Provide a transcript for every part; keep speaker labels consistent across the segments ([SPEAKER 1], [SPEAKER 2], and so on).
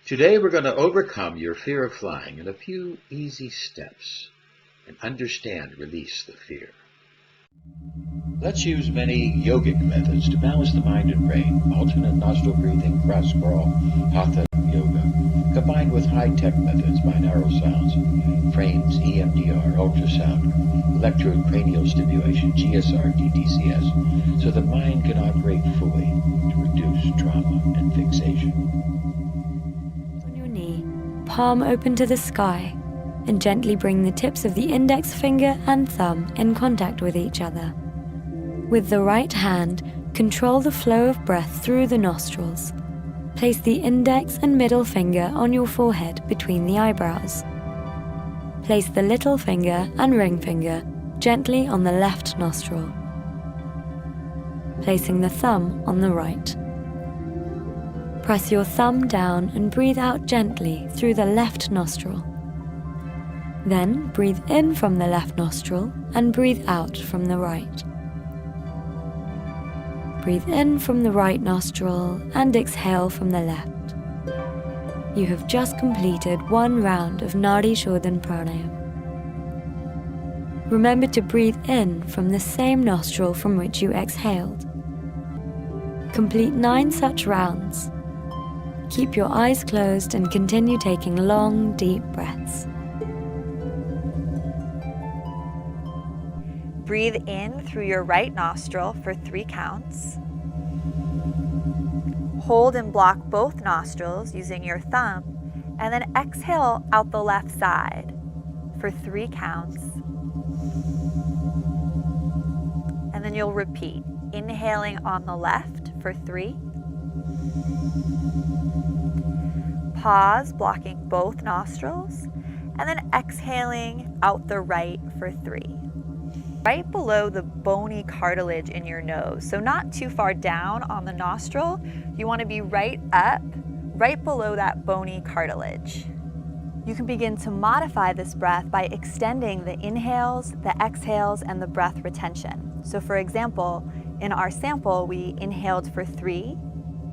[SPEAKER 1] Today we're going to overcome your fear of flying in a few easy steps and release the fear. Let's use many yogic methods to balance the mind and brain. Alternate nostril breathing, cross crawl, hatha yoga, combined with high-tech methods, binaural sounds, frames, EMDR, ultrasound, electrocranial stimulation, GSR, DTCS, so the mind can operate fully to reduce trauma and fixation.
[SPEAKER 2] On your knee, palm open to the sky, and gently bring the tips of the index finger and thumb in contact with each other. With the right hand, control the flow of breath through the nostrils. Place the index and middle finger on your forehead between the eyebrows. Place the little finger and ring finger gently on the left nostril, placing the thumb on the right. Press your thumb down and breathe out gently through the left nostril. Then breathe in from the left nostril and breathe out from the right. Breathe in from the right nostril and exhale from the left. You have just completed one round of Nadi Shodhan Pranayam. Remember to breathe in from the same nostril from which you exhaled. Complete 9 such rounds. Keep your eyes closed and continue taking long, deep breaths.
[SPEAKER 3] Breathe in through your right nostril for 3 counts. Hold and block both nostrils using your thumb, and then exhale out the left side for 3 counts. And then you'll repeat, inhaling on the left for 3. Pause, blocking both nostrils, and then exhaling out the right for 3. Right below the bony cartilage in your nose, so not too far down on the nostril. You want to be right up, right below that bony cartilage. You can begin to modify this breath by extending the inhales, the exhales, and the breath retention. So for example, in our sample, we inhaled for 3,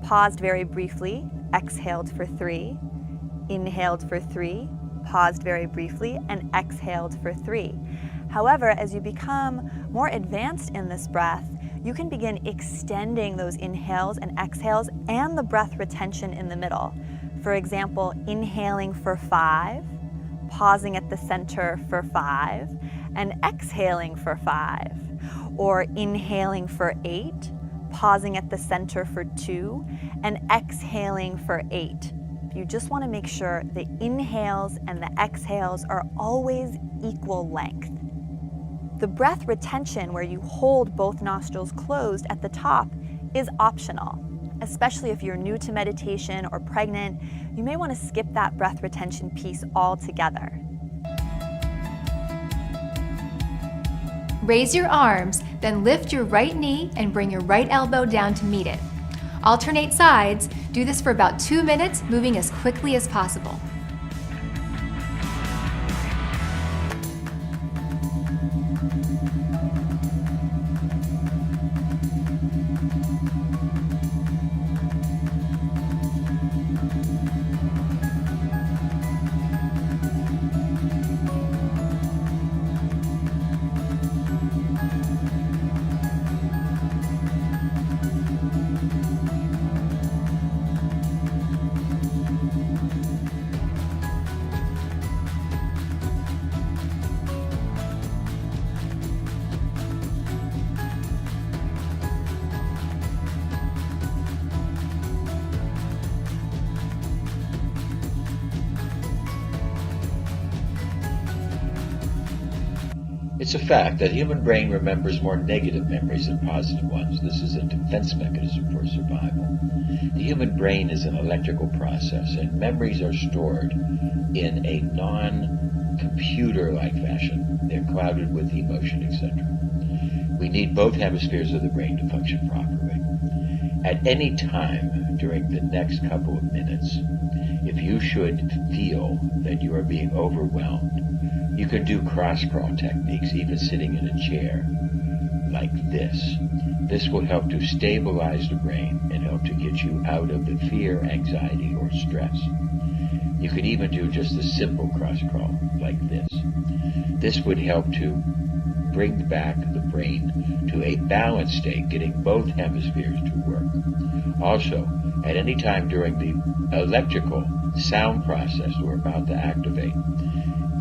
[SPEAKER 3] paused very briefly, exhaled for 3, inhaled for 3, paused very briefly, and exhaled for 3. However, as you become more advanced in this breath, you can begin extending those inhales and exhales and the breath retention in the middle. For example, inhaling for 5, pausing at the center for 5, and exhaling for 5. Or inhaling for 8, pausing at the center for 2, and exhaling for 8. You just want to make sure the inhales and the exhales are always equal length. The breath retention, where you hold both nostrils closed at the top, is optional. Especially if you're new to meditation or pregnant, you may want to skip that breath retention piece altogether.
[SPEAKER 4] Raise your arms, then lift your right knee and bring your right elbow down to meet it. Alternate sides. Do this for about 2 minutes, moving as quickly as possible.
[SPEAKER 1] It's a fact that the human brain remembers more negative memories than positive ones. This is a defense mechanism for survival. The human brain is an electrical process, and memories are stored in a non-computer-like fashion. They're clouded with emotion, etc. We need both hemispheres of the brain to function properly. At any time during the next couple of minutes, if you should feel that you are being overwhelmed, you can do cross-crawl techniques, even sitting in a chair like this. This will help to stabilize the brain and help to get you out of the fear, anxiety, or stress. You can even do just a simple cross crawl like this. This would help to bring back the brain to a balanced state, getting both hemispheres to work. Also, at any time during the electrical sound process we're about to activate,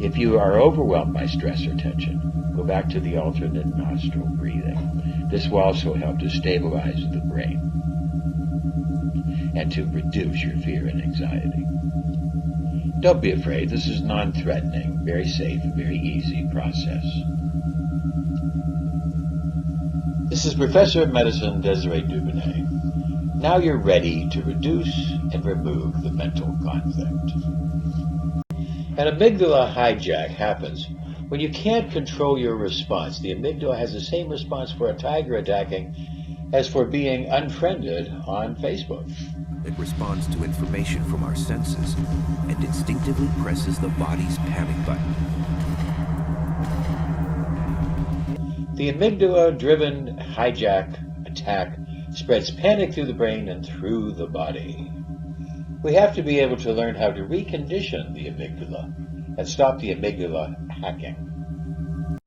[SPEAKER 1] if you are overwhelmed by stress or tension, go back to the alternate nostril breathing. This will also help to stabilize the brain and to reduce your fear and anxiety. Don't be afraid. This is non-threatening, very safe, very easy process. This is Professor of Medicine Desiree Dubonnet. Now you're ready to reduce and remove the mental conflict. An amygdala hijack happens when you can't control your response. The amygdala has the same response for a tiger attacking as for being unfriended on Facebook.
[SPEAKER 5] It responds to information from our senses and instinctively presses the body's panic button.
[SPEAKER 1] The amygdala-driven hijack attack spreads panic through the brain and through the body. We have to be able to learn how to recondition the amygdala and stop the amygdala hacking.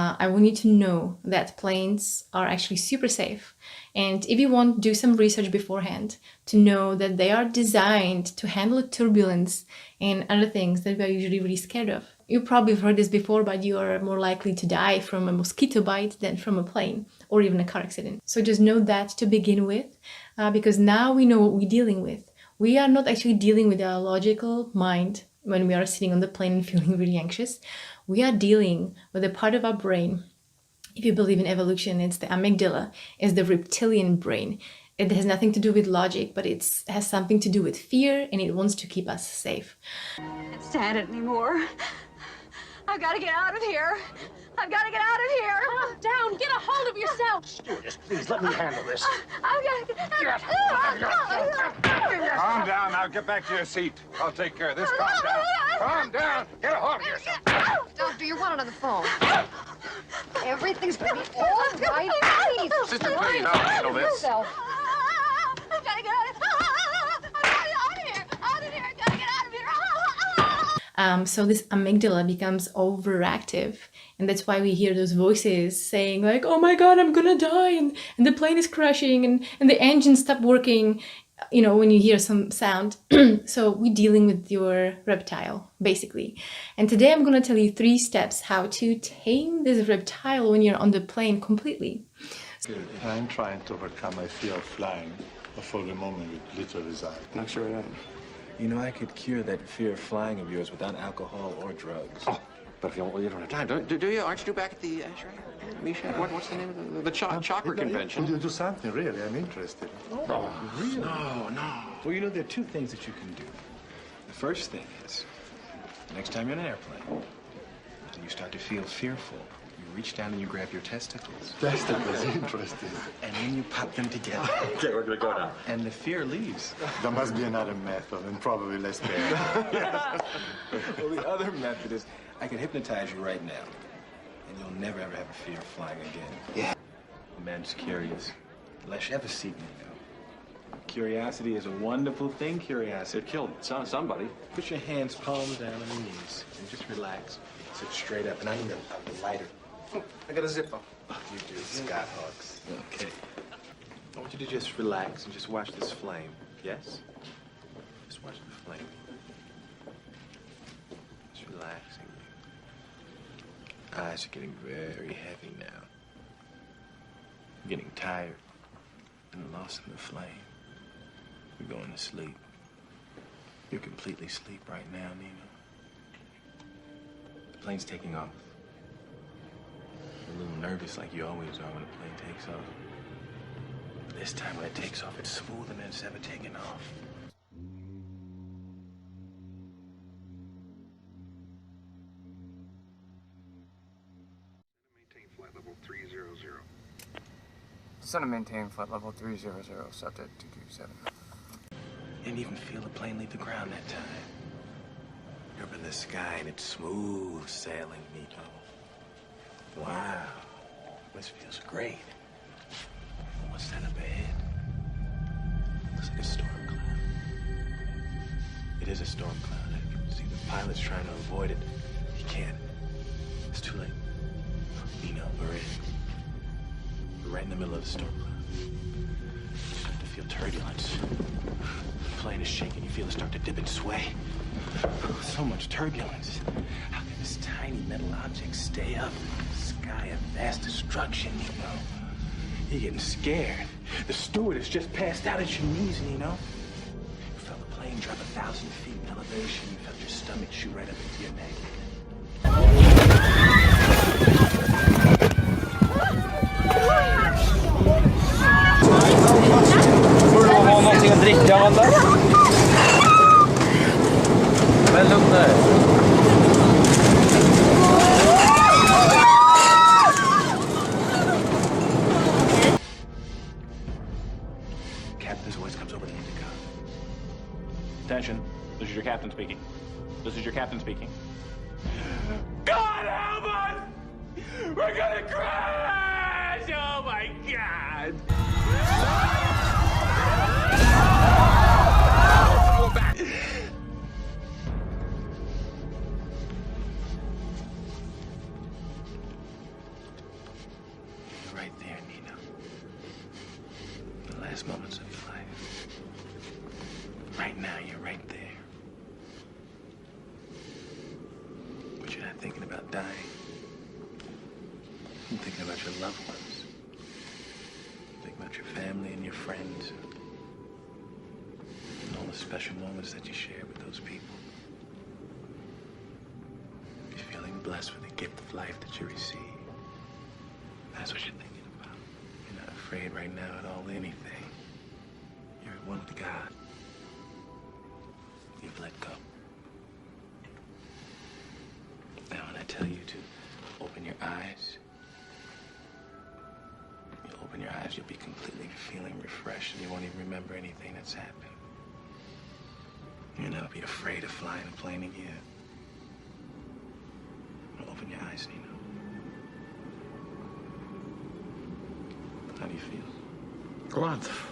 [SPEAKER 6] I want you to know that planes are actually super safe. And if you want, do some research beforehand to know that they are designed to handle turbulence and other things that we are usually really scared of. You probably have heard this before, but you are more likely to die from a mosquito bite than from a plane or even a car accident. So just know that to begin with, because now we know what we're dealing with. We are not actually dealing with our logical mind when we are sitting on the plane and feeling really anxious. We are dealing with a part of our brain. If you believe in evolution, it's the amygdala, it's the reptilian brain. It has nothing to do with logic, but it has something to do with fear, and it wants to keep us safe.
[SPEAKER 7] I can't stand it anymore. I've got to get out of here. I've got to get out of here. Calm down. Get a hold of yourself.
[SPEAKER 8] Stewardess, please let me handle this.
[SPEAKER 7] I've got to get out.
[SPEAKER 8] Calm down. Now get back to your seat. I'll take care of this. Calm down. Calm down. Get a hold of yourself.
[SPEAKER 9] Doctor, you're wanted on the phone. Everything's gonna be all right. Please.
[SPEAKER 8] Sister, please, I'll handle this.
[SPEAKER 9] Yourself.
[SPEAKER 7] I've got to get out of here. Out of here. I've got to get out of here.
[SPEAKER 6] So this amygdala becomes overactive, and that's why we hear those voices saying like, oh my god, I'm gonna die, and the plane is crashing, and the engine stopped working, you know, when you hear some sound. So we're dealing with your reptile, basically. And today I'm gonna tell you 3 steps how to tame this reptile when you're on the plane completely.
[SPEAKER 10] I'm trying to overcome my fear of flying, but for the moment with little result.
[SPEAKER 11] Not sure of that. You know, I could cure that fear of flying of yours without alcohol or drugs.
[SPEAKER 12] Oh, but if you don't have time, do you? Aren't you back at the Misha? What's the name of the chakra convention?
[SPEAKER 10] Will you do something, really? I'm interested.
[SPEAKER 11] Oh, really? No. Well, you know, there are 2 things that you can do. The first thing is, next time you're in an airplane, and you start to feel fearful, you reach down and you grab your testicles.
[SPEAKER 10] Testicles, interesting.
[SPEAKER 11] And then you pop them together.
[SPEAKER 12] Okay, we're gonna go now.
[SPEAKER 11] And the fear leaves.
[SPEAKER 10] There must be another method, and probably less bad.
[SPEAKER 11] Well, the other method is, I can hypnotize you right now, and you'll never ever have a fear of flying again.
[SPEAKER 12] Yeah.
[SPEAKER 11] A man's curious. Let's have a seat, Nico. Curiosity is a wonderful thing, curiosity.
[SPEAKER 12] It killed somebody.
[SPEAKER 11] Put your hands palms down on your knees and just relax. Sit straight up, and I need a lighter. I got a zipper. Oh, you do. Scott Hawks. Okay. I want you to just relax and just watch this flame. Yes? Just watch the flame. Just relaxing. Eyes are getting very heavy now. I'm getting tired and lost in the flame. You're going to sleep. You're completely asleep right now, Nina. The plane's taking off. You're a little nervous like you always are when a plane takes off. But this time when it takes off, it's smoother than it's ever taken off.
[SPEAKER 8] Maintain flight level 300.
[SPEAKER 11] Center maintain flight level 300, subject 227. Didn't even feel the plane leave the ground that time. You're up in the sky and it's smooth sailing, Nico. Wow, this feels great. What's that up ahead? Looks like a storm cloud. It is a storm cloud. See, the pilot's trying to avoid it. He can't. It's too late. Nino, we're right in the middle of the storm cloud. You start to feel turbulence. The plane is shaking. You feel it start to dip and sway. So much turbulence. How can this tiny metal object stay up in the sky of vast destruction, you know? You're getting scared. The stewardess just passed out at your knees, Nino. You felt the plane drop 1,000 feet in elevation. You felt your stomach shoot right up into your neck.
[SPEAKER 13] Får du ha någonting att dricka, Amanda? Men lugna dig.
[SPEAKER 11] Captain's voice comes over the intercom. Attention, this is your captain speaking. This is your captain speaking. God help us! We're gonna crash! Oh my God! Go back! You're right there, Nino. The last moments of your life. Right now, you're right there. But you're not thinking about dying. You're thinking about your loved ones. Think about your family and your friends. And all the special moments that you share with those people. You're feeling blessed with the gift of life that you receive. That's what you're thinking about. You're not afraid right now at all of anything. You're at one with God. You've let go. Now when I tell you to open your eyes, you'll open your eyes, you'll be completely feeling refreshed and you won't even remember anything that's happened. You'll never be afraid of flying a plane again. Open your eyes, Nino. How do you feel?
[SPEAKER 8] Wonderful.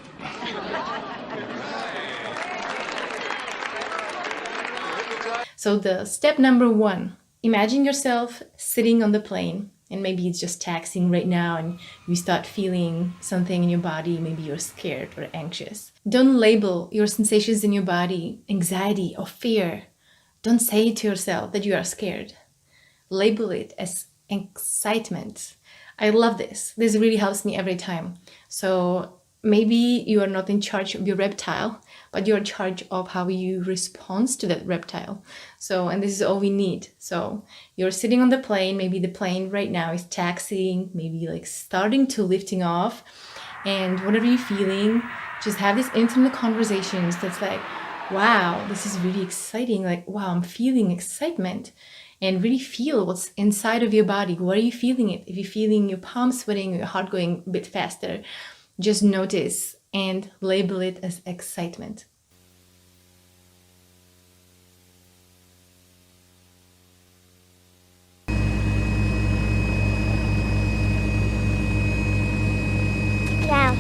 [SPEAKER 6] So the step number 1, imagine yourself sitting on the plane, and maybe it's just taxiing right now and you start feeling something in your body, maybe you're scared or anxious. Don't label your sensations in your body anxiety or fear. Don't say to yourself that you are scared. Label it as excitement. I love this. This really helps me every time. So maybe you are not in charge of your reptile, but you're in charge of how you respond to that reptile. So, and this is all we need. So you're sitting on the plane, maybe the plane right now is taxiing, maybe like starting to lifting off, and whatever you're feeling, just have these internal conversations that's like, wow, this is really exciting. Like, wow, I'm feeling excitement. And really feel what's inside of your body. What are you feeling it? If you're feeling your palms sweating, your heart going a bit faster, just notice and label it as excitement.
[SPEAKER 14] Yeah.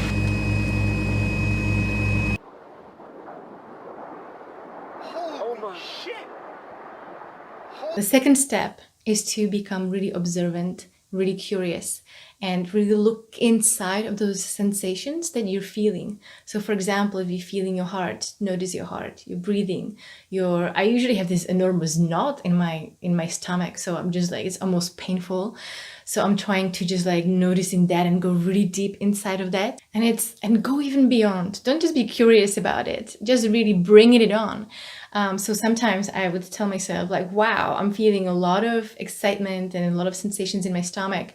[SPEAKER 11] Oh my shit!
[SPEAKER 6] The second step is to become really observant, really curious, and really look inside of those sensations that you're feeling. So for example, if you're feeling your heart, notice your heart, your breathing, I usually have this enormous knot in my stomach. So I'm just like, it's almost painful. So I'm trying to just like noticing that and go really deep inside of that. And go even beyond. Don't just be curious about it. Just really bring it on. So sometimes I would tell myself like, wow, I'm feeling a lot of excitement and a lot of sensations in my stomach.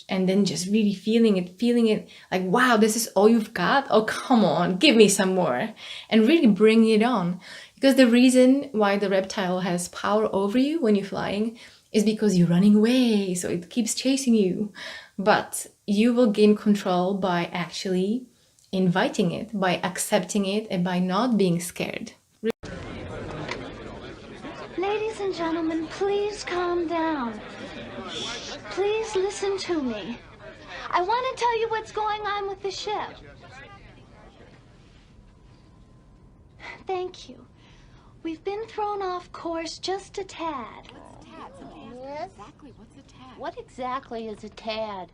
[SPEAKER 6] And then just really feeling it like, wow, this is all you've got? Oh, come on, give me some more. And really bring it on. Because the reason why the reptile has power over you when you're flying is because you're running away. So it keeps chasing you. But you will gain control by actually inviting it, by accepting it, and by not being scared.
[SPEAKER 14] Ladies and gentlemen, please calm down. Please listen to me. I want to tell you what's going on with the ship. Thank you. We've been thrown off course just a tad.
[SPEAKER 9] Yes? Exactly, what's a tad?
[SPEAKER 14] What exactly is a tad?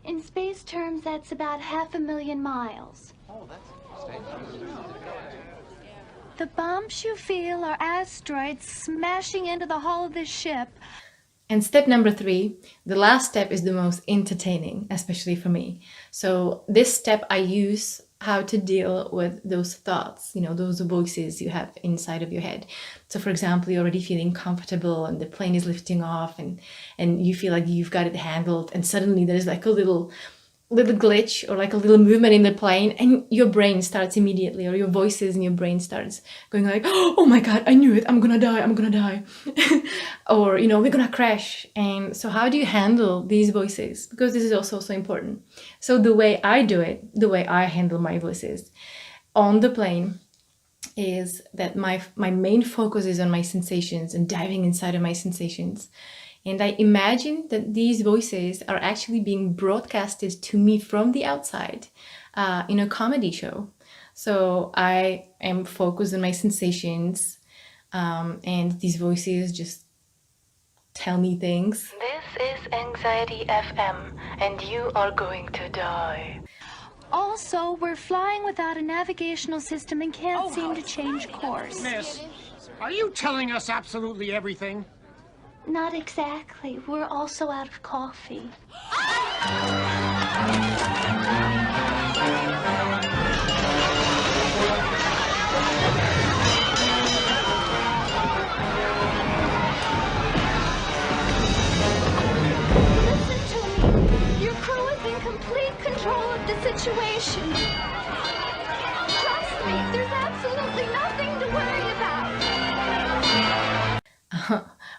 [SPEAKER 14] In space terms, that's about 500,000 miles.
[SPEAKER 12] Oh, that's interesting.
[SPEAKER 14] The bumps you feel are asteroids smashing into the hull of this ship.
[SPEAKER 6] And step number 3, the last step, is the most entertaining, especially for me. So this step I use how to deal with those thoughts, you know, those voices you have inside of your head. So for example, you're already feeling comfortable and the plane is lifting off and you feel like you've got it handled, and suddenly there's like a little glitch or like a little movement in the plane, and your brain starts immediately, or your voices in your brain starts going like, oh my God, I knew it, I'm gonna die. Or, you know, we're gonna crash. And so how do you handle these voices? Because this is also so important. So the way I do it, the way I handle my voices on the plane, is that my main focus is on my sensations and diving inside of my sensations. And I imagine that these voices are actually being broadcasted to me from the outside in a comedy show. So I am focused on my sensations, and these voices just tell me things. This is Anxiety FM, and you are going to die.
[SPEAKER 14] Also, we're flying without a navigational system and can't seem to change course.
[SPEAKER 15] Miss, are you telling us absolutely everything?
[SPEAKER 14] Not exactly. We're also out of coffee. Listen to me. Your crew is in complete control of the situation. Trust me, there's absolutely nothing to worry about.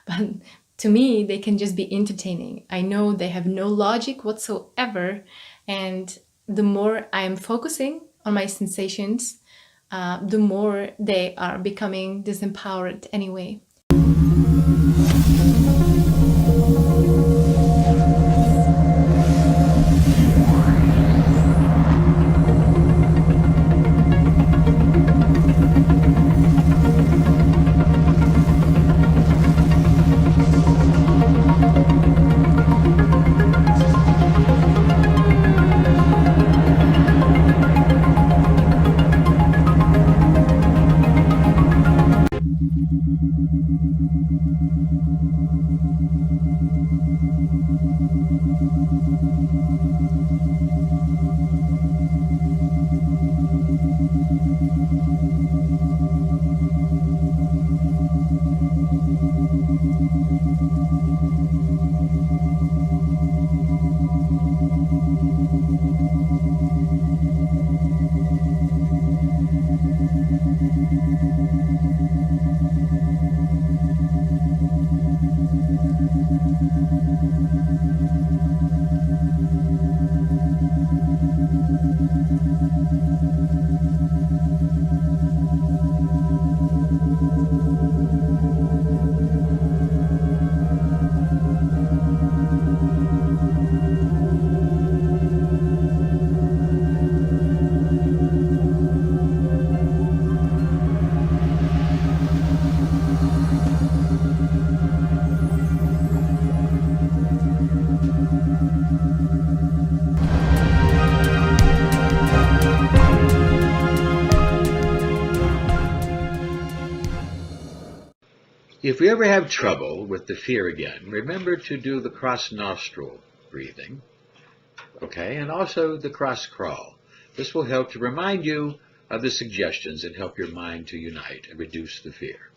[SPEAKER 6] But to me, they can just be entertaining. I know they have no logic whatsoever, and the more I am focusing on my sensations, the more they are becoming disempowered anyway.
[SPEAKER 1] If you ever have trouble with the fear again, remember to do the cross-nostril breathing, okay, and also the cross-crawl. This will help to remind you of the suggestions and help your mind to unite and reduce the fear.